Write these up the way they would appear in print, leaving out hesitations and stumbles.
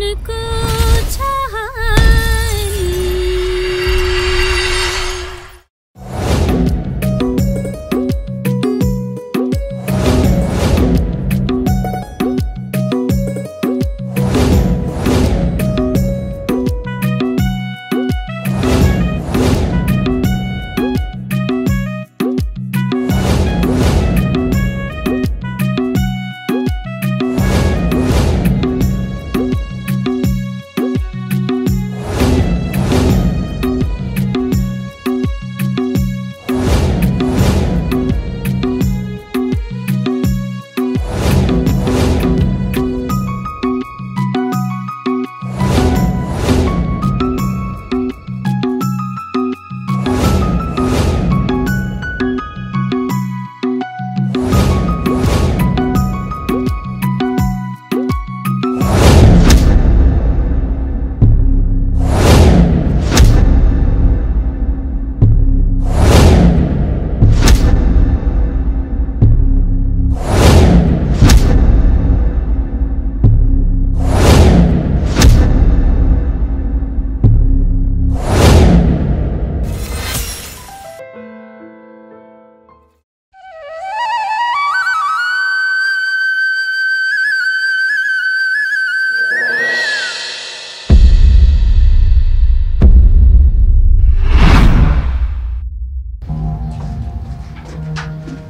मनको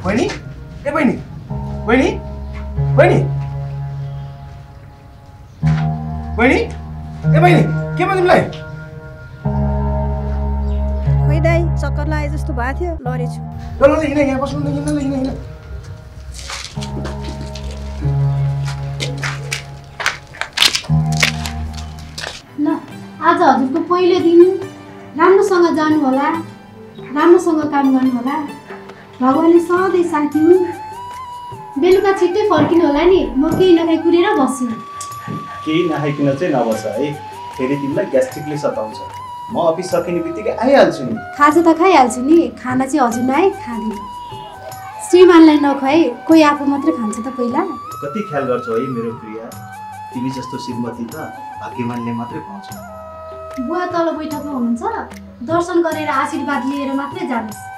बहिनी ए बहिनी बहिनी बहिनी बहिनी ए बहिनी के भयो तिमीलाई खोइ दाइ चक्कर लागे जस्तो भएको थियो लरेछु ल ल हिँड यहाँ बस्नु हिँड हिँड ल आज हजुरको पहिलो दिन राम्रोसँग जानु होला राम्रोसँग काम गर्नु होला भगवानले सधैँ साथी हुन् बेलुका छिट्टै फर्किनु होला नि म केही नखाइ कुरेर बस्छु केही नखाइकन चाहिँ नबस है फेरि तिमीलाई ग्यास्ट्रिकले सताउँछ म अफिस सकिने बित्तिकै आइहाल्छु नि खाजा त खाइहाल्छु नि खाना चाहिँ हजुर नआए खाँदिन श्रीमानलाई नखुवाई कोही आफू मात्रै खान्छ त पहिला कति ख्याल गर्छौ है मेरो प्रिया तिमी जस्तो श्रीमती त भाग्यमानले मात्रै पाउँछ बुवा तल बैठकमा हुनुहुन्छ दर्शन गरेर आशीर्वाद लिएर मात्रै जानुहोस्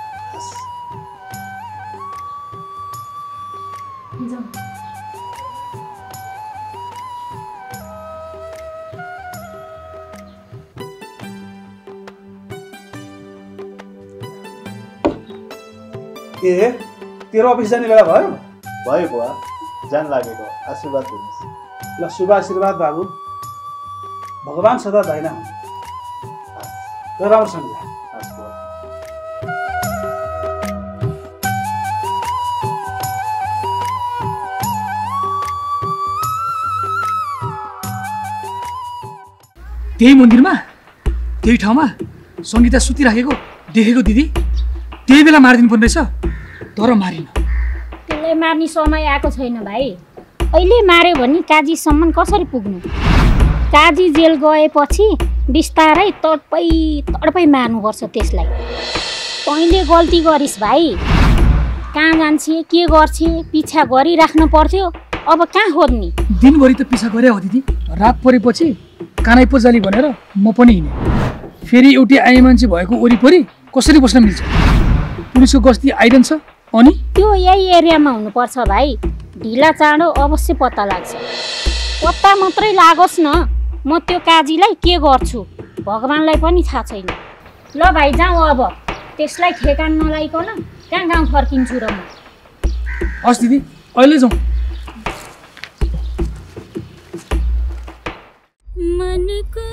ए तेरो अफिस जाने बेला भयो भयो बुवा जान लागेको आशीर्वाद दिनुहोस् ल शुभ आशीर्वाद बाबु भगवान सदा दाहिना हुन् ल राम्रोसँग जा हस् बुवा त्यही मन्दिरमा त्यही ठाउँमा सङ्गीता सुतिराखेको देखेको दिदी त्यही बेला मारिदिनु पर्ने रहेछ तर मारिन त्यसलाई मार्ने समय आएको छैन भाइ अहिले मार्यो भने काजीसम्म कसरी पुग्नु काजी जेल गएपछि बिस्तारै तडपै मार्नुपर्छ त्यसलाई तैँले गल्ती गरिस् भाइ कहाँ जान्छे के गर्छे पिछा गरिराख्नु पर्थ्यो अब कहाँ खोज्ने दिनभरि त पिछा गरे हो दिदी रात परेपछि कानै पो जाली भनेर म पनि हिँडेँ फेरि एउटी आए मान्छे भएको वरिपरि कसरी बस्न मिल्छ पुलिसको गस्ती आइरहन्छ अनि त्यो यही एरियामा हुनुपर्छ भाइ ढिला चाँडो अवश्य पत्ता लाग्छ पत्ता मात्रै लागोस् न म त्यो काजीलाई के गर्छु भगवानलाई पनि थाहा छैन ल भाइ जाउँ अब त्यसलाई ठेकान नलाइकन कहाँ गाउँ फर्किन्छु र म हस् दिदी अहिले जाउँ मनको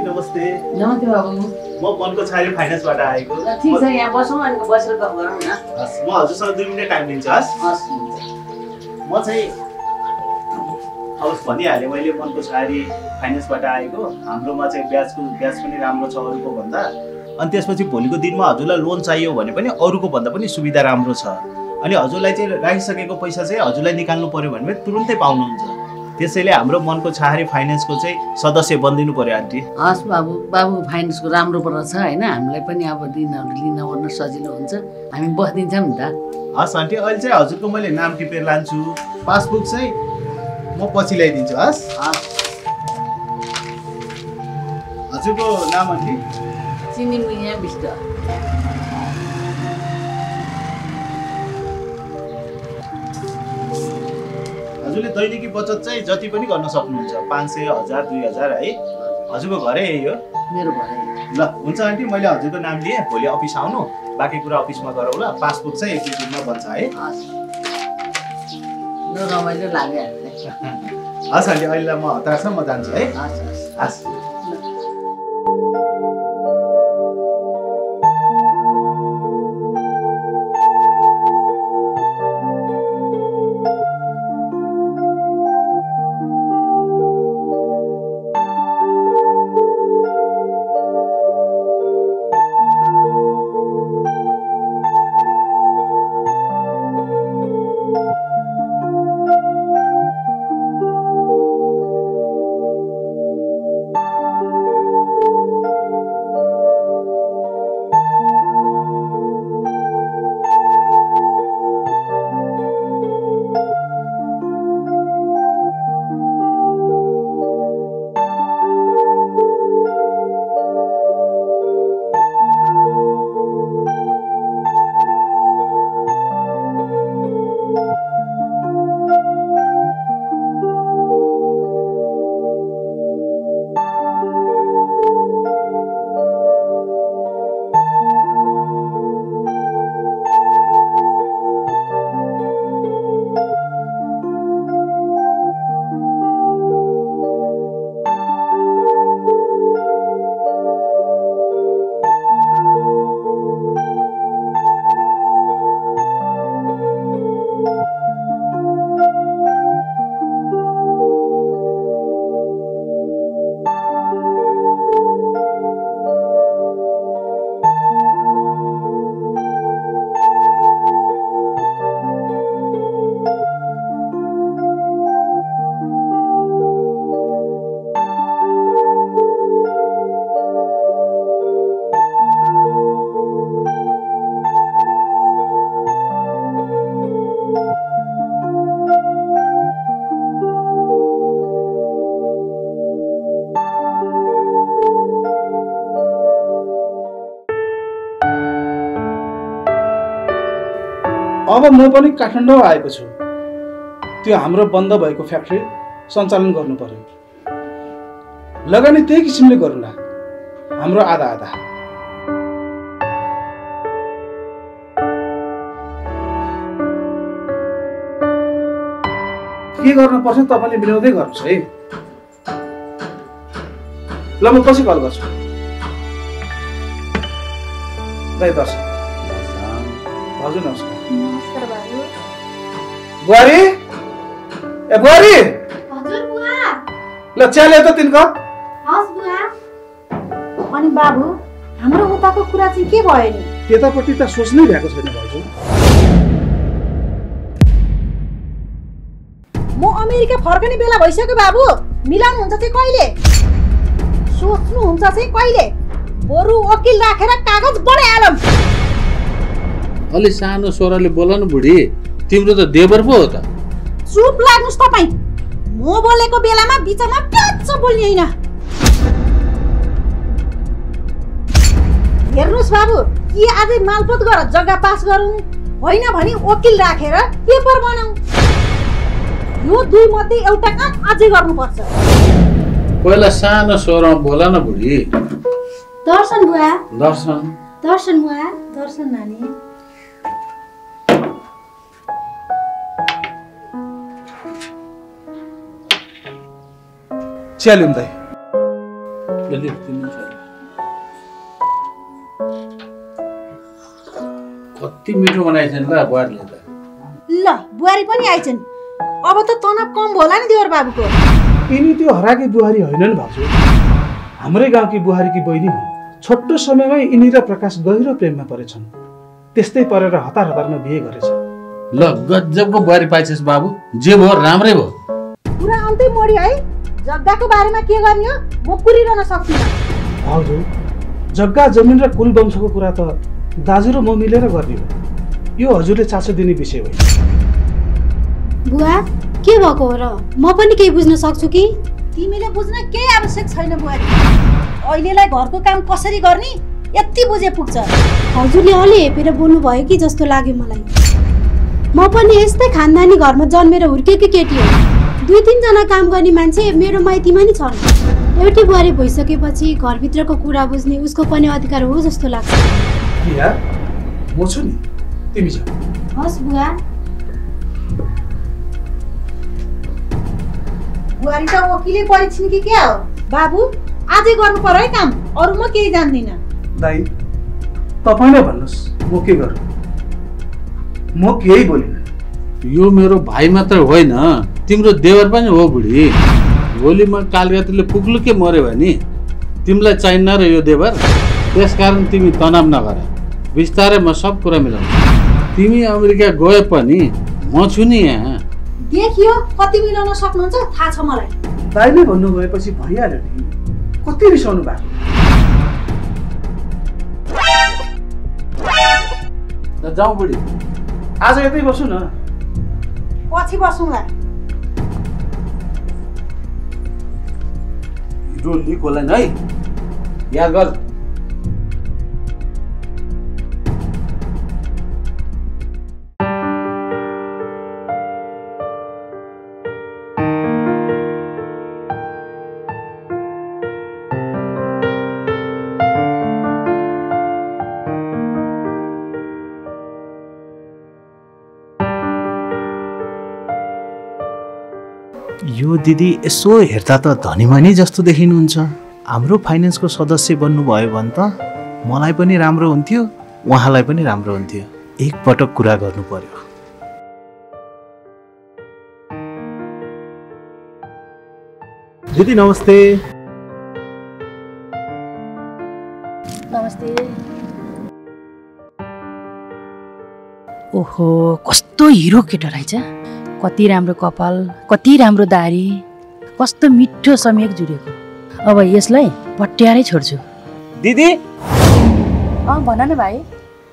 नमस्ते बाबु म मनको छारी फाइनान्सबाट आएको ठीक छ यहाँ बसौँ अनि बसेर गफ गरौँ न हस् म हजुरसँग 2 मिनेट टाइम दिन्छु हस् म चाहिँ अब भनिहालेँ मैले मनको छारी फाइनान्सबाट आएको हाम्रोमा चाहिँ ब्याज पनि राम्रो छ अरूको भन्दा अनि त्यसपछि भोलिको दिनमा हजुरलाई लोन चाहियो भने पनि अरूको भन्दा पनि सुविधा राम्रो छ अनि हजुरलाई चाहिँ राखिसकेको पैसा चाहिँ हजुरलाई निकाल्नु पर्यो भने तुरुन्तै पाउनुहुन्छ त्यसैले हाम्रो मनको छहारी फाइनेन्सको चाहिँ सदस्य बनिदिनु पर्यो आन्टी। हस् बाबु, बाबु फाइनेन्सको राम्रो पर्छ होइन, हामीलाई पनि अब ऋणहरू लिन ओर्न सजिलो हुन्छ, हामी बस्दिन्छौँ नि त। हस् आन्टी, अहिले चाहिँ हजुरको मैले नाम टिपेर लान्छु, पासबुक चाहिँ म पछि ल्याइदिन्छु। हस् हजुरको नाम आन्टी? चिनी मुइया बिस्ट। हजुरले दैनिकी बचत चाहिँ जति पनि गर्न सक्नुहुन्छ, 500, 1000, 2000 है। हजुरको घरै यही हो? मेरो घरै। ल हुन्छ आन्टी, मैले हजुरको नाम लिएँ, भोलि अफिस आउनु, बाँकी कुरा अफिसमा गरौँ ल। पासबुक चाहिँ 1-2 दिनमा बन्छ है। ल रमाइलो लाग्यो। हस् आन्टी, अहिले म हतार छ, म जान्छु है। हस् हस् हस्। अब म पनि काठमाडौँ आएको छु, त्यो हाम्रो बन्द भएको फ्याक्ट्री सञ्चालन गर्नु पर्यो। लगानी त्यही किसिमले गरौँला, हाम्रो आधा आधा। के गर्न पर्छ तपाईँले मिलाउँदै गर्नुहोस् है। ल म पछि कल गर्छु। दाइ दर्शन। हजुर नमस्कार। नमस्कार बाबु। बुहारी, ए बुहारी, हजुर बुवा। ल चिया ल्याऊ त 3 कप। हस् बुवा। अनि बाबु, हाम्रो उताको कुरा चाहिँ के भयो नि? त्यतापट्टि त सोच्नै भएको छैन भाउजू। म अमेरिका फर्कने बेला भइसक्यो बाबु। मिलाउनुहुन्छ चाहिँ कहिले? सोच्नुहुन्छ चाहिँ कहिले? बरु वकिल राखेर कागज बनाइहालौँ। अलि सानो स्वरले बोल न बुढी, तिम्रो त देवर पो हो त। चुप लाग्नुस् तपाईँ। म बोलेको बेलामा बिचमा प्याच बोल्ने होइन। हेर्नुहोस् बाबु, कि आजै मालपोत गरेर जग्गा पास गरौँ, होइन भने वकिल राखेर पेपर बनाऊ। यो 2 मध्ये एउटा काम अझै गर्नुपर्छ। पहिला सानो स्वरमा बोल न बुढी। दर्शन बुवा। दर्शन। दर्शन बुवा। दर्शन नानी। चिया ल्याउँ दाइ। कति मिठो बनाइछन् ल बुहारीले त। ल बुहारी पनि आइछन्। अब त तनाव कम होला नि देवर बाबुको। यिनी त्यो हराकी बुहारी होइनन् भाउजू, हाम्रै गाउँकी बुहारीकी बहिनी हुन्। छोटो समयमै यिनी र प्रकाश गहिरो प्रेममा परेछन्। त्यस्तै परेर हतारमा बिहे गरेछ। ल गजबको बुहारी पाइछस् बाबु, जे भयो राम्रै भयो। कुरा अन्तै मोड्यो है। जग्गाको बारेमा के गर्ने हो म पुरिरहन सक्दिनँ। हजुर, जग्गा जमिन र कुल वंशको कुरा त दाजु र म मिलेर गर्ने हो। यो हजुरले चासो दिने विषय हो। बुवा के भएको हो र? म पनि केही बुझ्न सक्छु कि? तिमीले बुझ्न केही आवश्यक छैन बुहारी। अहिलेलाई घरको काम कसरी गर्ने यति बुझे पुग्छ। हजुरले अलि हेपेर बोल्नु भयो कि जस्तो लाग्यो मलाई। म पनि यस्तै खानदानी घरमा जन्मेर हुर्केकी केटी हो। 2-3 जना काम गर्ने मान्छे मेरो माइतीमा नि छन्। एउटै बुहारी भइसकेपछि घरभित्रको कुरा बुझ्ने उसको पनि अधिकार हो जस्तो लाग्छ। प्रिया, म छु नि, तिमी जा। हस् बुवा। बुहारी त वकिलै परिछिन् कि क्या हो? बाबु आजै गर्नु पर्यो है काम, अरू म केही जान्दिनँ। दाइ, तपाईले भन्नुहोस् म के गरौँ? म केही बोलिनँ। यो मेरो भाइ मात्र होइन, तिम्रो देवर पनि हो बुढी। भोलि म कालगतीले पुग्लुके मऱ्यो भने तिमीलाई चाहिन्न र यो देवर। त्यसकारण तिमी तनाव नगर, बिस्तारै म सब कुरा मिलाउँछु। तिमी अमेरिका गए पनि म छु नि यहाँ। देखियो कति मिलाउन सक्नुहुन्छ थाहा छ मलाई। दाइले भन्नु भएपछि भइहाल्यो नि। कति रिसाउनु भएको? जाउँ बुढी, आज यतै बसु न। पछि बसौँला। हिरो लिक होला नि है, याद गर। यो दिदी यसो हेर्दा त धनीमानी जस्तो देखिनुहुन्छ। हाम्रो फाइनेन्सको सदस्य बन्नुभयो भने त मलाई पनि राम्रो हुन्थ्यो, उहाँलाई पनि राम्रो हुन्थ्यो। एकपटक कुरा गर्नु पर्यो। दिदी नमस्ते। नमस्ते। ओहो, कस्तो हिरो केटा रहेछ। कति राम्रो कपाल, कति राम्रो दारी, कस्तो मिठो समेक जुरेको। अब यसलाई पट्यारै छोड्छु। दिदी भन न भाइ।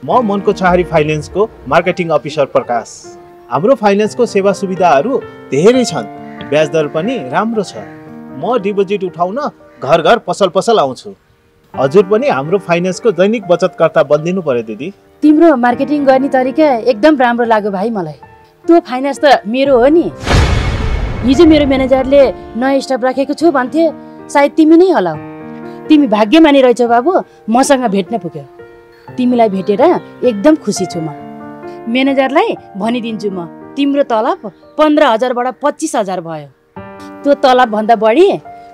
म मनको छहारी फाइनेन्सको मार्केटिङ अफिसर प्रकाश। हाम्रो फाइनेन्सको सेवा सुविधाहरू धेरै छन्, ब्याज दर पनि राम्रो छ। म डिपोजिट उठाउन घर घर पसल आउँछु। हजुर पनि हाम्रो फाइनेन्सको दैनिक बचतकर्ता बनिदिनु पर्यो दिदी। तिम्रो मार्केटिङ गर्ने तरिका एकदम राम्रो लाग्यो भाइ मलाई। त्यो फाइनेन्स त मेरो हो नि। हिजो मेरो म्यानेजरले नयाँ स्टाफ राखेको छु भन्थे, सायद तिमी नै होला। तिमी भाग्यमानी रहेछौ बाबु, मसँग भेट्न पुग्यो। तिमीलाई भेटेर एकदम खुसी छु म। म्यानेजरलाई भनिदिन्छु म, तिम्रो तलब 15,000बाट 25,000 भयो। त्यो तलब भन्दा बढी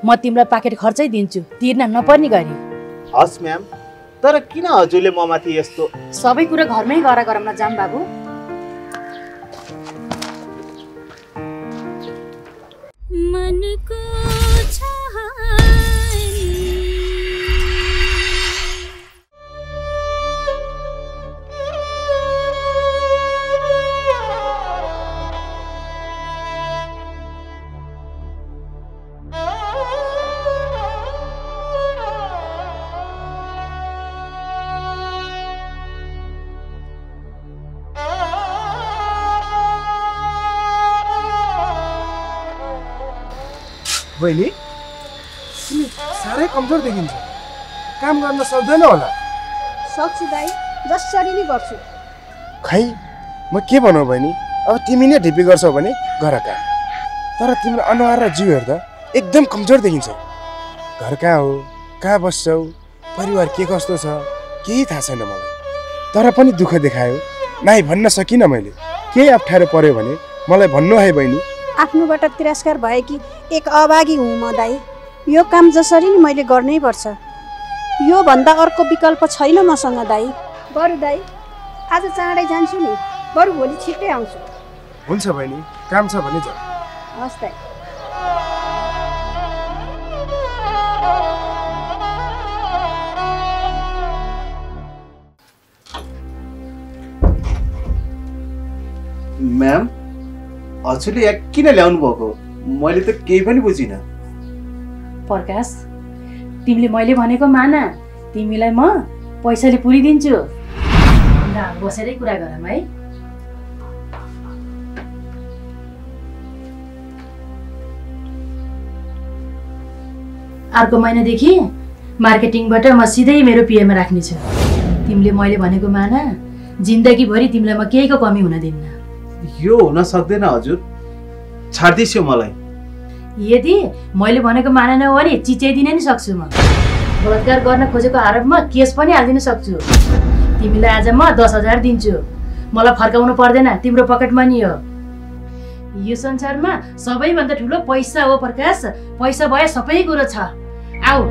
म तिमीलाई पाकेट खर्चै दिन्छु, तिर्न नपर्ने गरी। हस् म्याम, तर किन हजुरले म माथि यस्तो? सबै कुरा घरमै गरा गरौँ न जाम बाबु। मनको बहिनी, तिमी साह्रै कमजोर देखिन्छ। काम गर्न सक्दैन होला? सक्छु दाइ, जसरी नै गर्छु। खै म के भनौँ बहिनी, अब तिमी नै ढिपी गर्छौ भने घर कहाँ। तर तिम्रो अनुहार र जिउ हेर्दा एकदम कमजोर देखिन्छौ। घर कहाँ हो, कहाँ बस्छौ, परिवार के कस्तो छ केही थाहा छैन मलाई। तर पनि दुःख देखायो, नाइ भन्न सकिनँ मैले। केही अप्ठ्यारो पर्यो भने मलाई भन्नु है बहिनी। आफ्नोबाट तिरस्कार भए कि एक अभागी हुँ म दाइ। यो काम जसरी नि मैले गर्नै पर्छ। यो भन्दा अर्को विकल्प छैन मसँग दाइ। बरु दाइ आज चाँडै जान्छु नि, बरु भोलि छिट्टै आउँछु। हुन्छ बहिनी, काम छ भने जाऊ। हस् दाइ। म्याम, हजुरले यहाँ किन ल्याउनु भएको? मैले त केही पनि बुझिनँ। प्रकाश, तिमीले मैले भनेको मान, तिमीलाई म पैसाले पुरिदिन्छु। ल बसेरै कुरा गरौँ है। अर्को महिनादेखि मार्केटिङबाट म सिधै मेरो पिएमा राख्नेछु। तिमीले मैले भनेको मान, जिन्दगीभरि तिमीलाई म केहीको कमी हुन दिन्न। यो हुन सक्दैन हजुर, छाड्दिछु मलाई। यदि मैले भनेको मानेनौ भने चिच्याइदिन नि सक्छु म। बलात्कार गर्न खोजेको आरोपमा केस पनि हालिदिन सक्छु। तिमीलाई आज म 10,000 दिन्छु। मलाई फर्काउनु पर्दैन, तिम्रो पकेटमा नि हो। यो संसारमा सबैभन्दा ठुलो पैसा हो प्रकाश। पैसा भए सबै कुरो छ। आऊ।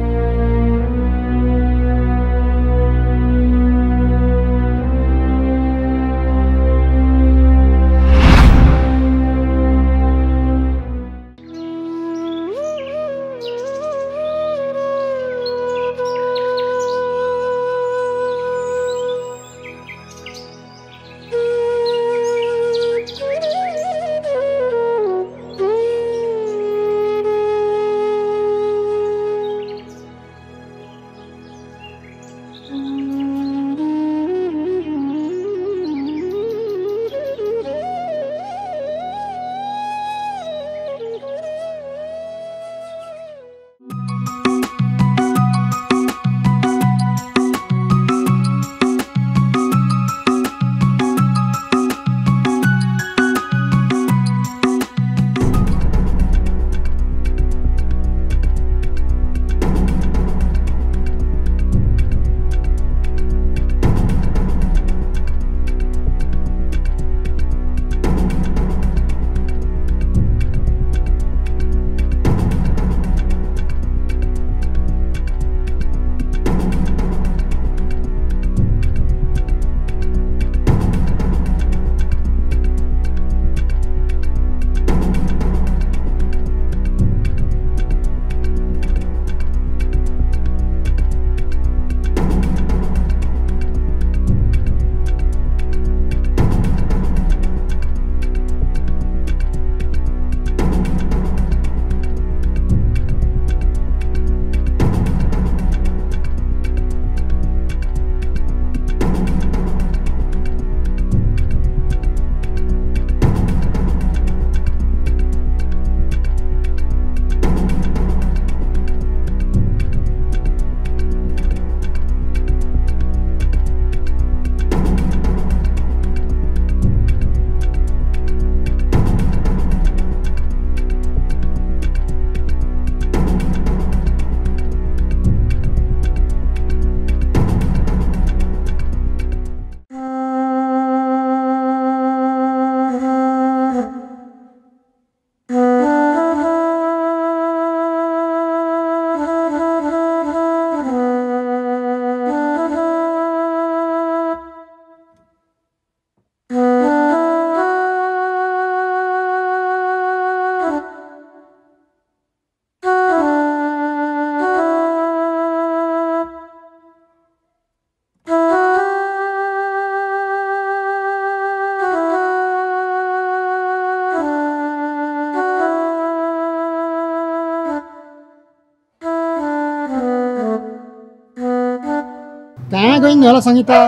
कहाँ गइने होला सङ्गीता?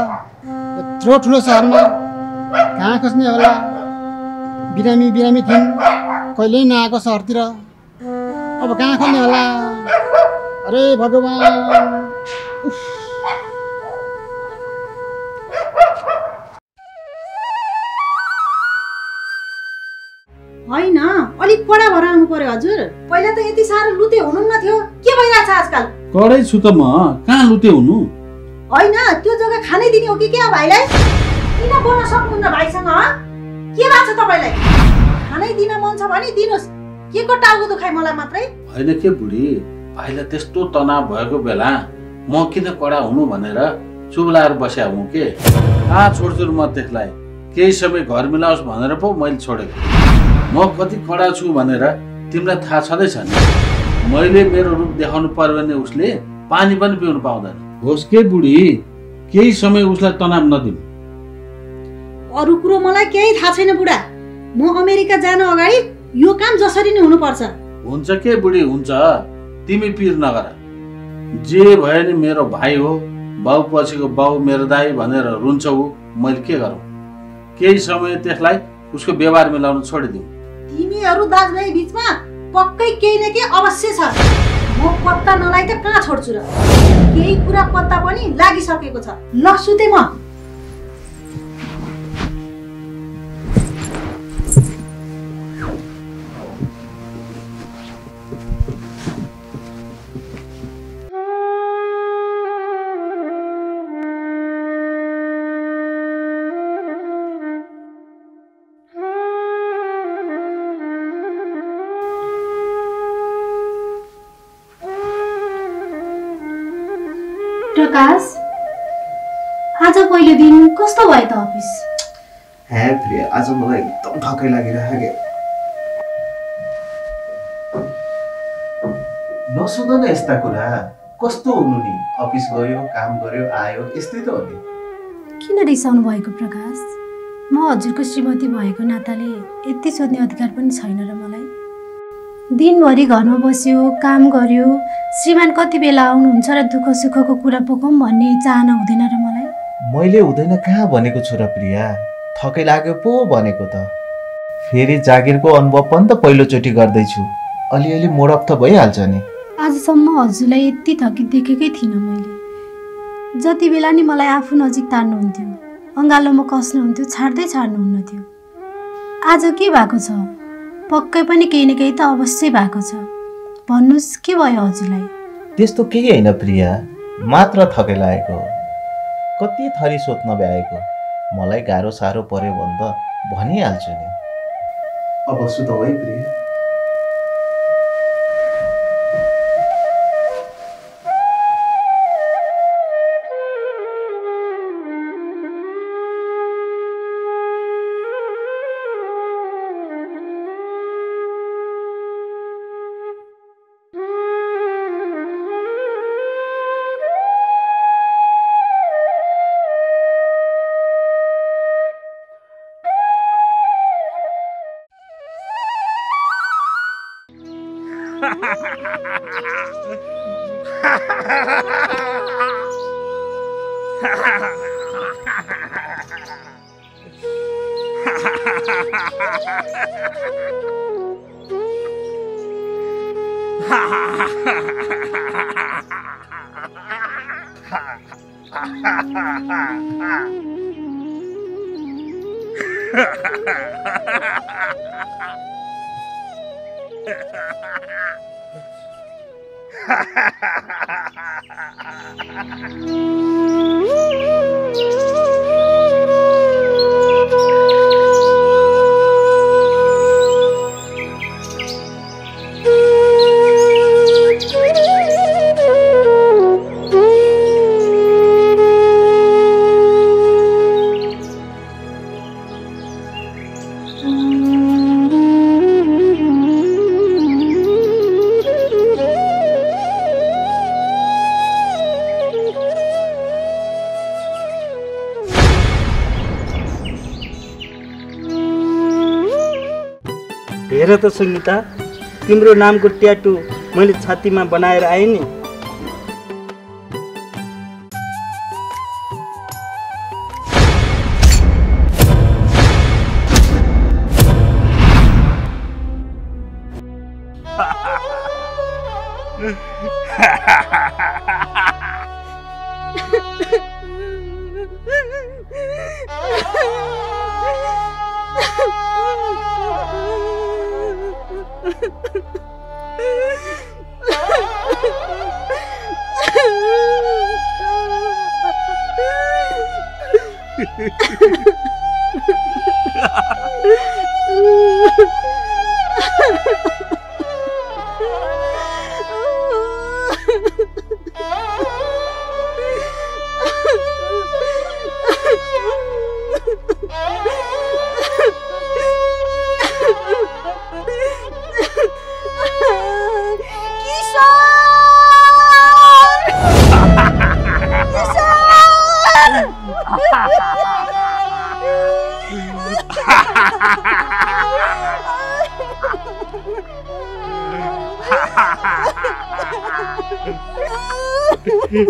यत्रो ठुलो सहरमा कहाँ खोज्ने होला? बिरामी बिरामी थिइन्, कहिल्यै नआएको सहरतिर। अब कहाँ खोज्ने होला? अरे भगवान्! होइन, अलिक कडा भएर आउनु पर्यो हजुर। पहिला त यति साह्रो लुते हुनुहुन्न थियो, के भइरहेछ आजकल? कडै छु त म, कहाँ लुते हुनु? होइन, त्यो जग्गा खानै दिने हो कि क्या भाइलाई? किन बोल्न सक्नुहुन्न भाइसँग? के भएको छ तपाईँलाई? खानै दिन मन छ भने दिनुहोस्, के को टाउको दुखाइ मलाई मात्रै? होइन के बुढी, भाइलाई त्यस्तो तनाव भएको बेला म किन कडा हुनु भनेर चुब्लाएर बस्या हुँ के? छोड्छु म त्यसलाई, केही समय घर मिलाओस् भनेर पो मैले छोडेको। म कति कडा छु भनेर तिमीलाई थाहा छँदैछ नि। मैले मेरो रूप देखाउनु पर्यो भने उसले पानी पनि पिउनु पाउँदैन। होस् के बुढी, केही समय उसलाई तनाव नदिनु। अरू कुरो मलाई केही थाहा छैन बुढा। म अमेरिका जानु अगाडि यो काम जसरी नै हुनुपर्छ। हुन्छ के बुढी हुन्छ, तिमी पिर नगर। जे भयो नि मेरो भाइ हो, बाउ पछिको बाउ मेरो दाइ भनेर रुन्छ ऊ, मैले के गरौँ? केही समय त्यसलाई उसको व्यवहार मिलाउन छोडिदिउँ। तिमीहरू दाजुभाइ बिचमा पक्कै केही न केही अवश्य छ। म पत्ता नलाइ त कहाँ छोड्छु र? केही कुरा पत्ता पनि लागिसकेको छ। ल सुते म। प्रकाश, आज पहिलो दिन कस्तो भयो त अफिस? हे प्रिया, आज मलाई एकदम थकै लागिरहेको के। नसुन न यस्ता कुरा। कस्तो हुनु नि, अफिस गयो, काम गर्यो, आयो, यस्तै त हो नि। किन रिसाउनु भएको प्रकाश? म हजुरको श्रीमती भएको नाताले यति सोध्ने अधिकार पनि छैन र मलाई। दिनभरि घरमा बस्यो, काम गर्यो, श्रीमान कति बेला आउनुहुन्छ र दुःख सुखको कुरा पोखौँ भन्ने चाहना हुँदैन र मलाई। मैले हुँदैन कहाँ भनेको छु र प्रिया, थकै लाग्यो पो भनेको त। फेरि जागिरको अनुभव पनि त पहिलोचोटि गर्दैछु, अलिअलि मोडअप त भइहाल्छ नि। आजसम्म हजुरलाई यति थकित देखेकै थिइनँ मैले। जति बेला नि मलाई आफू नजिक तान्नुहुन्थ्यो, अँगालोमा कस्नुहुन्थ्यो, छाड्नुहुन्न थियो। आज के भएको छ? पक्कै पनि केही न केही त अवश्य भएको छ। भन्नुहोस्, के भयो हजुरलाई? त्यस्तो केही होइन प्रिया, मात्र थकै लागेको हो। कति थरी सोध्न भ्याएको, मलाई गाह्रो साह्रो पर्यो भने त भनिहाल्छु नि। अब सुत है प्रिया। हेर त सङ्गीता, तिम्रो नामको ट्याटु मैले छातीमा बनाएर आएँ नि। बहिनी